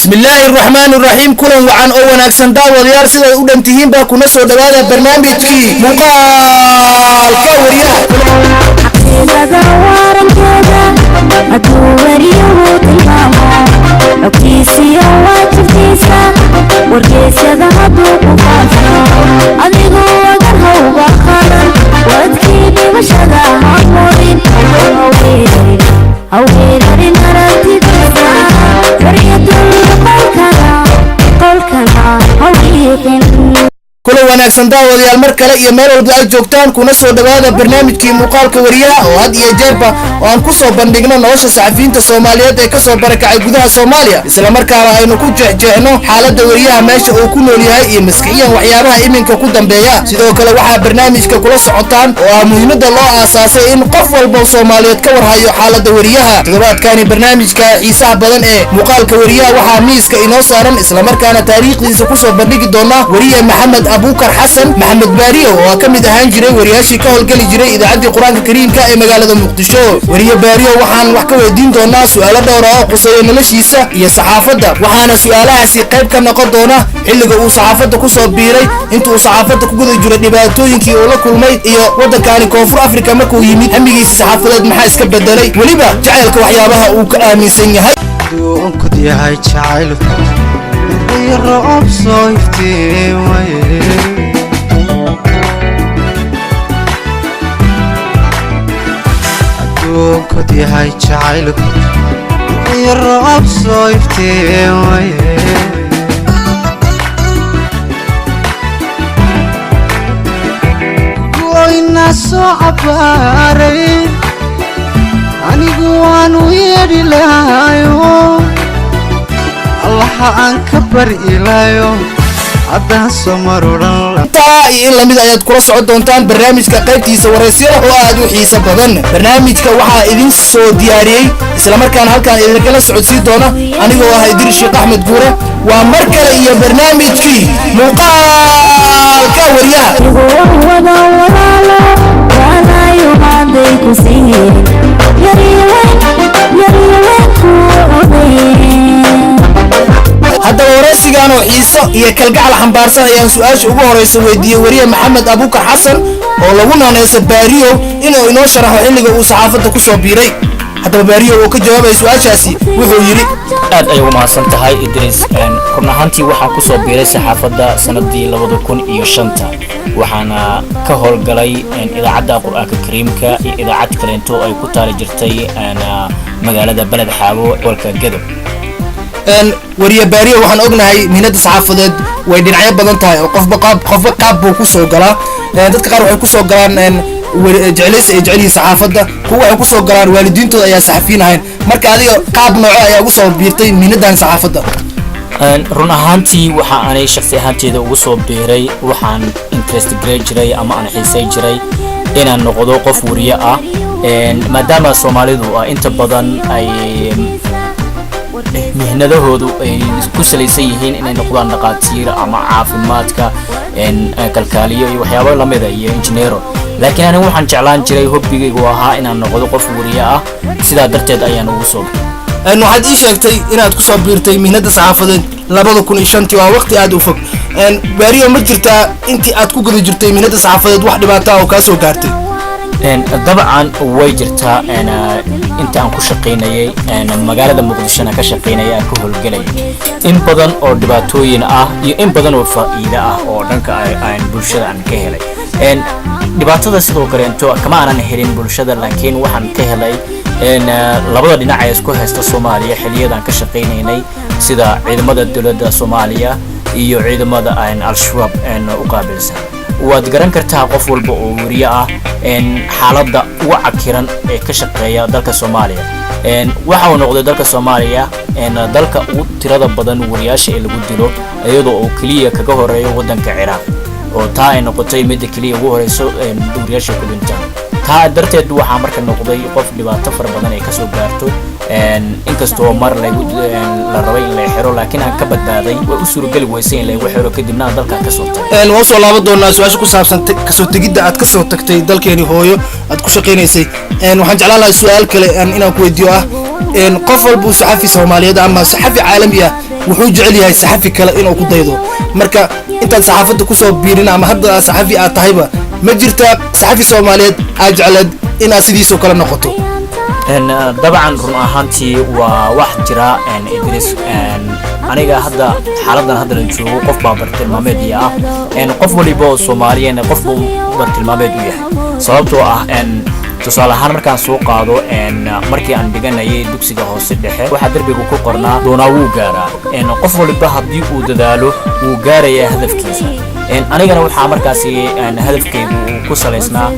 بسم الله الرحمن الرحيم كلن وعن أو وناكسن داوديار سيدا ودنتهين با كنا سو دوادا برنامجكي مقال كوريا حقيقة وارنكدا أدوريه تلماما لوكيسيا واجبتيسا وركيسا ذهبو قفافا أديقو وقرها وبخانا وادكيني وشدا هامورين أوهيرين أرانتي تسا فرية قولكنا هويقين كل wanaagsan daawadayaal mar kale iyo meel walba aad joogtaan kuna soo dhawaada barnaamijkii muuqaalka wariyaha oo had iyo jeerba oo aan ku soo bandhigno nolosha saxafiyiinta Soomaaliyeed ee ka soo barakacay gudaha Soomaaliya isla markaana aynu ku jeexjeexno xaaladda wariyaha meesha uu ku nool yahay iyo maskixiyan waxyaabaha iminka ku dambeeya sidoo kale waxa barnaamijka kula socotaan oo ah muhiimada loo aasaasay in qof walba Soomaaliyeed ka warhayo xaaladda wariyaha toddobaadkani barnaamijka xiisaha badan ee muuqaalka wariyaha waxa miiska inoo saaran isla markaana taariikhdiisa ku soo bandhigi doona wariye Maxamed أبوكر حسن محمد باريو وكمد أهان جري ورياشي كهول قلي جري إذا عدي قرآن الكريم كأي مقالة مقدشو وريا باريو وحان وحكو الدين دونا سؤالة دورا قصير نمشيسا هي صحافة دا وحانا سؤالها سي قيب كان نقود دونا اللي قو صحافة دا كسو بيري انتو صحافة دا كقود جري نباتو ينكي اولا كل مي إيو ودا كاني كونفور أفريكا مكو يمين هميجي صحافة دا محاس كبدالي وليبا جعلك وحيابها وكآمين سنية دون كدي هاي جعل الرعب صيفتي دون كدي هاي جعل الرعب صيفتي وين صعباري أني جوانو يدي لايو الله أنكبر إلهيو عدها سمرورا إن لمد أياد كرة سعود دونتان برنامجك قيبتيسا ورئيسيرا هو آدو حيسا بدن برنامجك وحا إذن سو دياريي إسلامر كان هالكان إذن كلا سعود سي دونا أني هو هيدير الشيخ أحمد قورة ومركلة إيا برنامجك مقال كوريا هذا ورثيان وحيسة هي كالجعل حنبارسة هي سؤال شو هو رئيس ودي وريه محمد أبوكر حسن والله قلنا ناس باريو إنه شرح اللي جو صحافة كوسو بيري هذا باريو وكجواب سؤال شاسي وهو يري aad ay uma hasan tahay Idris run ahaantii waxaan ku soo biiray saxaafadda sanadii 2005 waxaana ka howlgalay idaacadda Qur'aanka Kariimka iyo idaacad kaleento ay ku taali jirtay magaalada Balad Xaabo walka Gadow وريه باريو waxaan ognahay mihnada saxaafadeed way dhinacyo badan tahay oo qofba qaab buu ku soo galaa dadka qaar waxay ku soo galaan jeclaysa ay jecelihiin saxaafadda kuwa waxay ku soo galaan waalidiintooda ayaa saxafiin ahayn marka adiga qaab nooco ayaa ugu soo biirtay mihnadan saxaafadda run ahaantii waxa aanay shakhsi ahaanteeda ugu soo biiray waxaan interest jiray ama aan xiisay jiray inaan noqdo qof wariye ah maadaama Soomaalidu inta badan ay mihnadahoodu ay ku salaysan yihiin inay noqdaan dhaqaatiir ama caafimaadka kalkaaliyo iyo waxyaabo la mid ah iyo injineero laakiin anigu waxaan jeclaan jiray hobbigaygu ahaa inaan noqdo qof wariye ah sidaa darteed ayaan ugu soo waxaad ii sheegtay inaad ku soo biirtay mihnada saxaafadeed 2005 waa waqti aad u fog bariyo ma jirtaa intii aad ku guda jirtay mihnada saxaafadeed wax dhibaato ah oo ka soo gaartay dabcan way jirtaa inta aan ku shaqeynayay magaalada Muqdishona ka shaqeynayay ka howlgalay in badan oo dhibaatooyin ah iyo in badan oo faa'iido ah oo dhanka ay bulshada aan ka helay dhibaatada sidoo kale inta kama aanan helin bulshada laakiin waxaan ka helay labada dhinac ee isku haysta Soomaaliya xiliyadan ka shaqeynaynay sida ciidamada dawladda Soomaaliya iyo ciidamada al-Shabaab u qaabilsan waad garan kartaa qof walba oo wariye ah xaaladda ugu cakiran ee ka shaqeeya dalka Soomaaliya waxa uu noqday dalka Soomaaliya dalka ugu tirada badan wariyaasha ee lagu dilo iyadoo uu kaliya kaga horeeyo wadanka Ciraaq oo taa ay noqotay mid kaliya ugu horeyso wariyaasha ku dhintaan taa darteed waxa marka noqday qof dhibaato far badan ay ka soo gaarto inkastoo mar la rabay in la xiro laakiin aan ka badbaaday way u suuragali weysay in la igu xiro kadibna dalka ka soo tagay waan soo laabo doonaa su'aasha ku saabsan ka soo tagidda aad ka soo tagtay dalkeeni hooyo aad ku shaqeynaysay waxaan jeclaan lahaa su'aal kale inaan ku weydiiyo ah qof walba saxafi Soomaaliyeed ama saxafi caalami ah wuxuu jecel yahay saxafi kale inuu ku daydo marka intaad saxaafadda kusoo biirin ama hadda saxafi aad tahayba ma jirtaa saxafi Soomaaliyeed aad jecleed inaad sidiisoo kale noqoto dabcan run ahaantii waa wax jira Idris aniga hadda xaaladan hadda la joogo qof baa bartilmaameed ah qof waliba oo Soomaaliyeed qof buu bartilmaameed u yahay sababtoo ah tusaale ahaan markaan soo qaado markii aan dhiganayay dugsiga hoose dhexe waxa darbiga ku qornaa doonaa wuu gaaraa qof waliba haddii uu dadaalo wuu gaarayaa hadafkiisa anigana waxaa markaasi hadafkaygu ku salaysnaa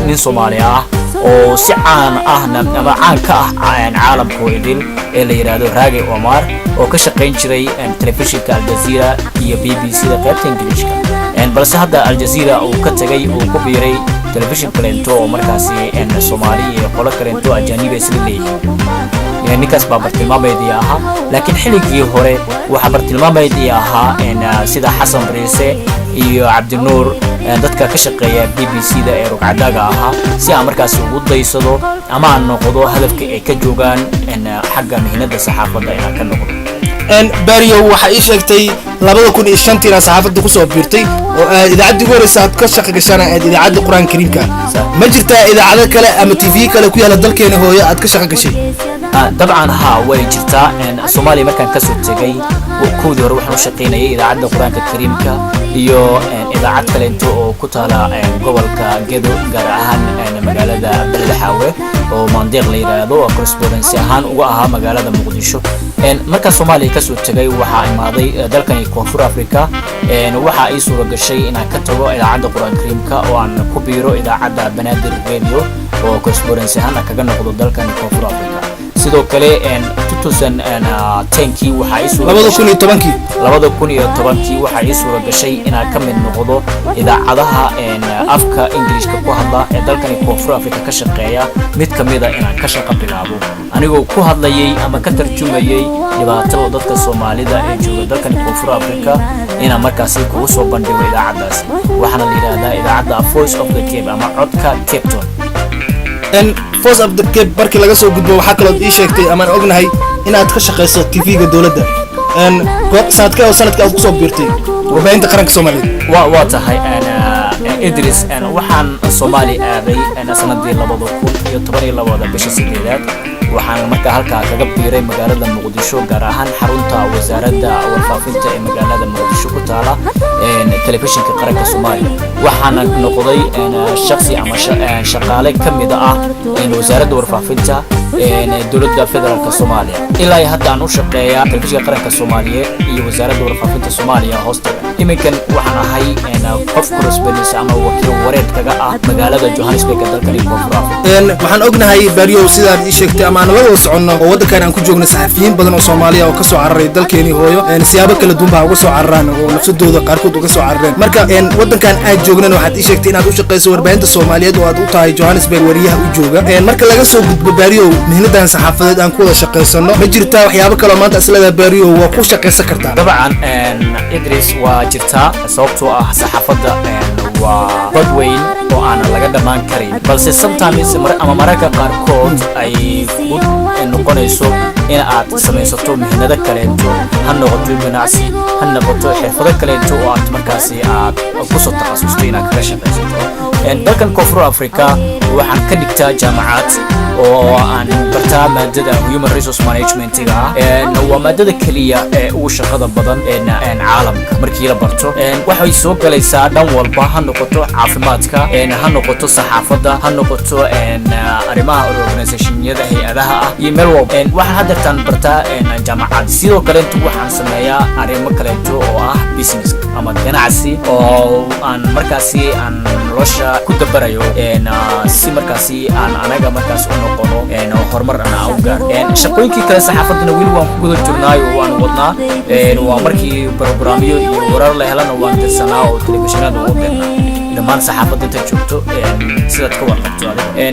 nin Soomaali ah oo si caan ah ama caan ka ah caalamka idil ee la yiraahdo Raage Omar oo ka shaqeyn jiray telefishinka Al Jazeera iyo BBC da qaybta Ingiriiska balse hadda Al Jazeera uu ka tagay uu ku biiray telefishin kalento oo markaasi Soomaali iyo qolo kalento ajaanib isla leeyahay ninkaas baa bartilmaameedii ahaa laakiin xilligii hore waxa bartilmaameedii ahaa sida Xasan Bariise iyo Cabdinuur dadka ka shaqeeya BBC da ee rugcadaga ahaa si aan markaas ugu daysado ama aan noqdo hadafka ay ka joogaan xagga mihnada saxaafadda inaan ka noqdo Bariyo waxa ii sheegtay 2005 ina saxaafadda kusoo biirtay oo idaacadii horeysa aad ka shaqo gashaan idaacadda Quraan Kariimka ma jirtaa idaacado kale ama TV kale ku yaala dalkeena hooyo aad ka shaqo gashay dabcan ها way jirtaa Soomaaliya markaan ka soo tagay koodii hore waxaan u shaqeynayay idaacadda Quraanka Kariimka iyo idaacad kale oo ku taala gobolka Gedo gaar ahaan magaalada Beledxaawe oo Maandeeq la yiraahdo oo correspondence ahaan uga ahaa magaalada Muqdisho marka Soomaaliya ka soo tagay waxa imaaday dalkan Koonfur Afrika waxa ay suura gashay inaan ka tago idaacadda Quraanka Kariimka oo aan ku biiro idaacadda Banaadir Radio oo correspondence ahaan kaga noqdo dalkan Koonfur Afrika sidoo kale 2010kii waxa ay suura 2010kii waxa ay suura gashay inaan ka mid noqdo idaacadaha afka Ingiriiska ku hadla ee dalkan Koonfur Afrika ka shaqeeya mid kamid ah inaan ka shaqo bilaabo anigoo ku hadlayay ama ka tarjumayay dhibaatada dadka Soomaalida ee jooga dalkan Koonfur Afrika inaan markaasi ku soo bandhigo idaacadaas waxaana la yiraahdaa idaacadda Voice of the Cape ama codka Cape Town Voice of the Cape markii laga soo gudbo waxa kale oo ii sheegtay ama aan ognahay inaad ka shaqeyso TV-ga dawladda sanadka aad ku soo biirtay warbaahinta qaranka Soomaaliyeed waa tahay Idris waxaan Soomaali aaday sanadii 2012 bisha 8aad waxaan markaa halkaa kaga biiray magaalada Muqdisho gaar ahaan xarunta wasaaradda warfaafinta ee magaalada Muqdisho ku taala telefishinka qaranka Soomaaliya waxaan noqday shakhsi ama shaqaale kamid ah wasaaradda warfaafinta dawladda federaalka Soomaaliya ilaa hadda aan u shaqeeyaa telefishinka qaranka Soomaaliya iyo wasaaradda warfaafinta Soomaaliya hoosta iminkan waxaan ahay qof correspondence ama wakiil wareed kaga ah magaalada Johannesburg dalka Koonfur Afrika waxaan ognahay Bariyo sidaad ii sheegtay ama aan la socono oo wadankan aan ku joogno saxafiyiin badan oo Soomaaliya oo ka soo cararay dalkeeni hooyo siyaabo kala duwan baa uga soo cararaan oo nafsadooda qaarkood uga soo carareen marka wadankan aad joognan waxaad ii sheegtay inaad u shaqeyso warbaahinta Soomaaliyeed oo aad u tahay Johannesburg wariyaha u jooga marka laga soo gudbo Bariyo mihnadan saxaafadeed aan ku wada shaqeysano ma jirtaa waxyaabo kale oo maanta islada Bariyo waa ku shaqeysan kartaa dabcan Idris waa jirtaa sababtoo ah saxaafadda waa badweyn oo aan laga dhamaan karin balse sometimes ama mararka qaarkood ay noqonayso in aad samaysato mihnada kaleento ha noqoto ganacsi ha noqoto xirfado kaleento oo aad markaasi aad ku soo takhasustay inaad ka shaqeysato dalkan Koonfur Afrika waxaan ka dhigtaa jaamacad oo aan bartaa maadada human resource management waa maadada kaliya ee ugu shaqada badan caalamka markii la barto waxay soo galaysaa dhan walba ha noqoto caafimaadka ha noqoto saxaafadda ha noqoto arrimaha organizationyada hay'adaha ah iyo meel walba waxaan hadda bartaa jaamacad sidoo kale waxaan sameeyaa arrimo kale oo ah business ama ganacsi oo aan markaasi aan nolosha ku dabarayo si markaasi aan anaga markaas u noqono horumar aan u gaar shaqooyinkii kale saxaafadana weli waan ku guda jirnaayo waan wadnaa waa markii barnaamijyo iyo warar la helana waan dirsanaa oo telefishinada ugu dirnaa dhammaan saxaafadda inta joogto sidaad ka warqabto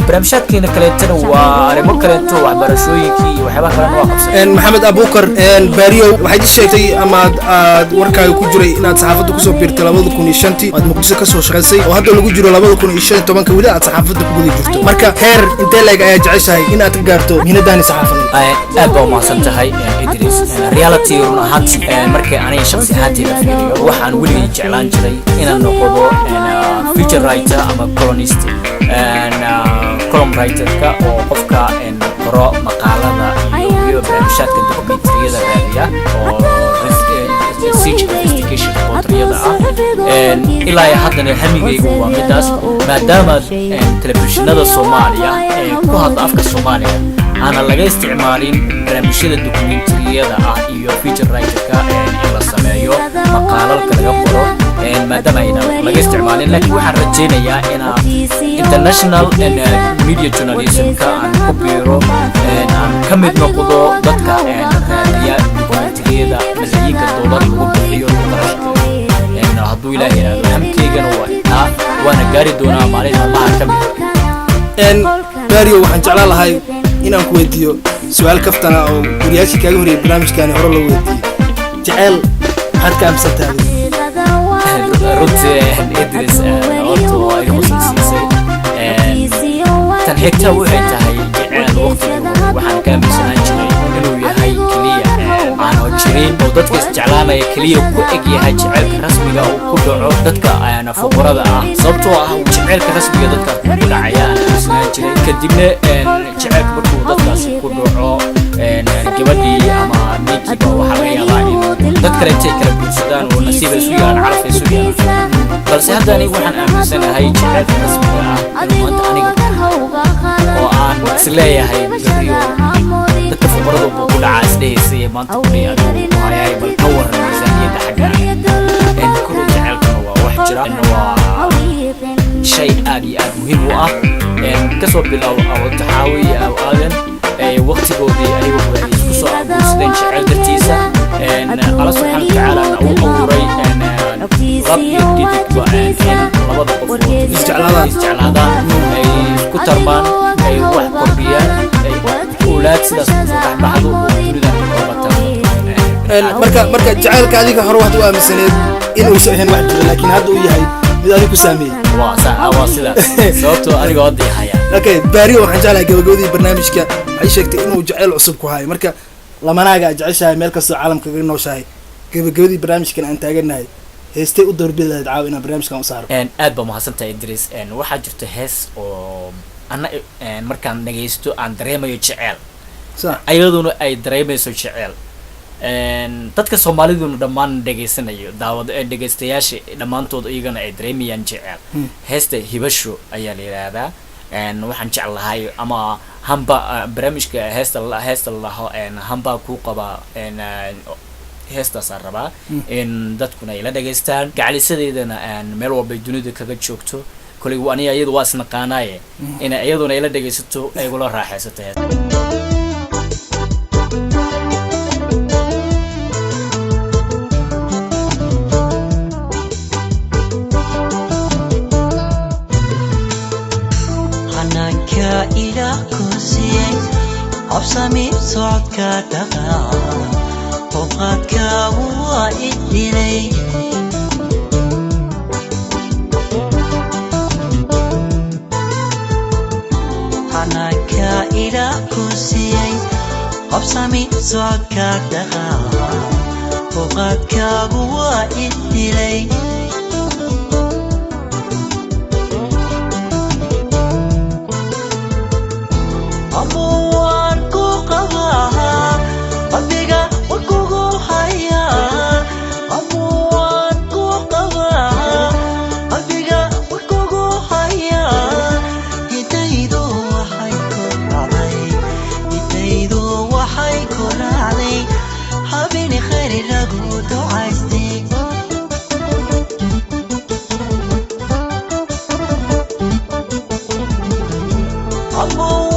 barnaamijyaadkeena kaleetana waa arrimo kaleeto waxbarashooyinkii iyo waxyaabaha kalena waa qabsan Maxamed Abuukar Bariyo waxaad ii sheegtay ama aad warkaaga ku jiray inaad saxaafadda ku soo biirtay 2005 aad Muqdisho ka soo shaqeysay oo hadda lagu jiro 2015 weli aad saxaafadda ku guda jirto marka heer intee leeg ayaa jeceshahay inaad ka gaarto mihnadan saxaafadeed aad baa u mahadsan tahay Idris idris reality run ahaantii markii aniga shakhsi ahaantayda fiiriyo waxaan weligay jeclaan jiray inaan noqdo feature writer ama columnist column writer-ka oo qofka qoro maqaalada iyo barnaamijyaadka dokumentariyada raadiya oo research investigation reporteriyada ilaa haddana hamigaygu waa midaas maadaama telefishinada Soomaaliya ku hadla afka Soomaaliya ana laga isticmaalin barnaamijyada dokumentariyada iyo feature writer-ka in la sameeyo maqaalalka laga qoro maadaama ayna laga isticmaalin laakiin waxaan rajaynayaa in international media journalism-ka aan ku biiro aan ka mid noqdo dadka raadiya dokumentariyada malaayiinka doolar lagu bixiyo hadduu ilaahay yiraahdo hamkeygana waa waana gaari doonaa maalin maalmaha ka mid Dario waxaan jeclaan lahay inaan ku weydiiyo su'aal kaftana oo guriyaashii kaaga horreeyay barnaamijkaani hore loo weydiiyey jecel maxaad ka amsantahay runtii idris horta waa igu xusuusisay tan xigta waxay tahay jecel waqtiga waxaan ka amsanaan jiray inuu yahay kaliya aan jirin oo dadka isjeclaanaya kaliya ku eg yahay jecelka rasmiga oo ku dhaco dadka ayana fuqarada sababtoo jecelka rasmiga dadka ku dhacaya aan amsanaan jiray kadibna jecelka markuu dadkaas ku dhaco gabadhii ama ninkii waxa laga yaabaa in dad kale intay kala guursadaan oo nasiib isu yeelan caraf isu yeelan balse hadda aniga waxaan aaminsanahay jecelka rasmiga maanta aniga oo aan isleeyahay gabadhiyo dadka fuqarada ku dhaca isdheheysay maanta kuniya adigu hayay bal ka waran miisaaniyadda xagga kulu jecelkana waa wax jira waa shay aad iyo aad muhiim u kasoo bilow taxaawiya aw aadan waqtigoodii ayagu waxay isku soo abuursadeen jecel dartiisa alla subxaana watacaala uu abuuray rab iyo didigba labada qofood isjeclaadaan ay isku tarmaan ay wax kordhiyaan ay awlaad sidaas kusoo dhexbaxdo oo dunida marka jacaylka adiga hore waxaad u aaminsaneed inuusan ahayn wax jiro laakiin hadda uu yahay mid adiga ku saameeyey waa sidaas sababtoo aniga hadda haya okay Dario waxaan jeclahay gabagabadii barnaamijka ay sheegtay inuu jacayl cusub ku hayo marka lamanaaga jeceshahay meel kasta caalamka kaga nooshahay gabagabadii barnaamijkan aan taaganahay heestay u doorbidayad caaw inaan barnaamijkan u saaro aad ba mahadsantahay idris waxaa jirta hees oo ana markaan dhageysto aan dareemayo jacayl ayaduna ay dareemayso jacayl dadka Soomaaliduna dhammaan dhageysanayo daawada dhageystayaasha dhamaantood iyagana ay dareemayaan jacayl heesta hibasho ayaa la yiraahdaa waxaan jeclahay ama hamba barnaamijka heesta laho hamba ku qaba heestaas aan rabaa in dadkuna ay la dhageystaan gacalisadeedana meel walba dunida kaga joogto kulay aniga iyadu waa isnaqaanaaye in iyaduna ay la dhageysato ay ula raaxaysato إلى كرسي أبصمي صعدك دقا فوقك وإدلي حناك إلى كرسي أبصمي صعدك دقا فوقك وإدلي Oh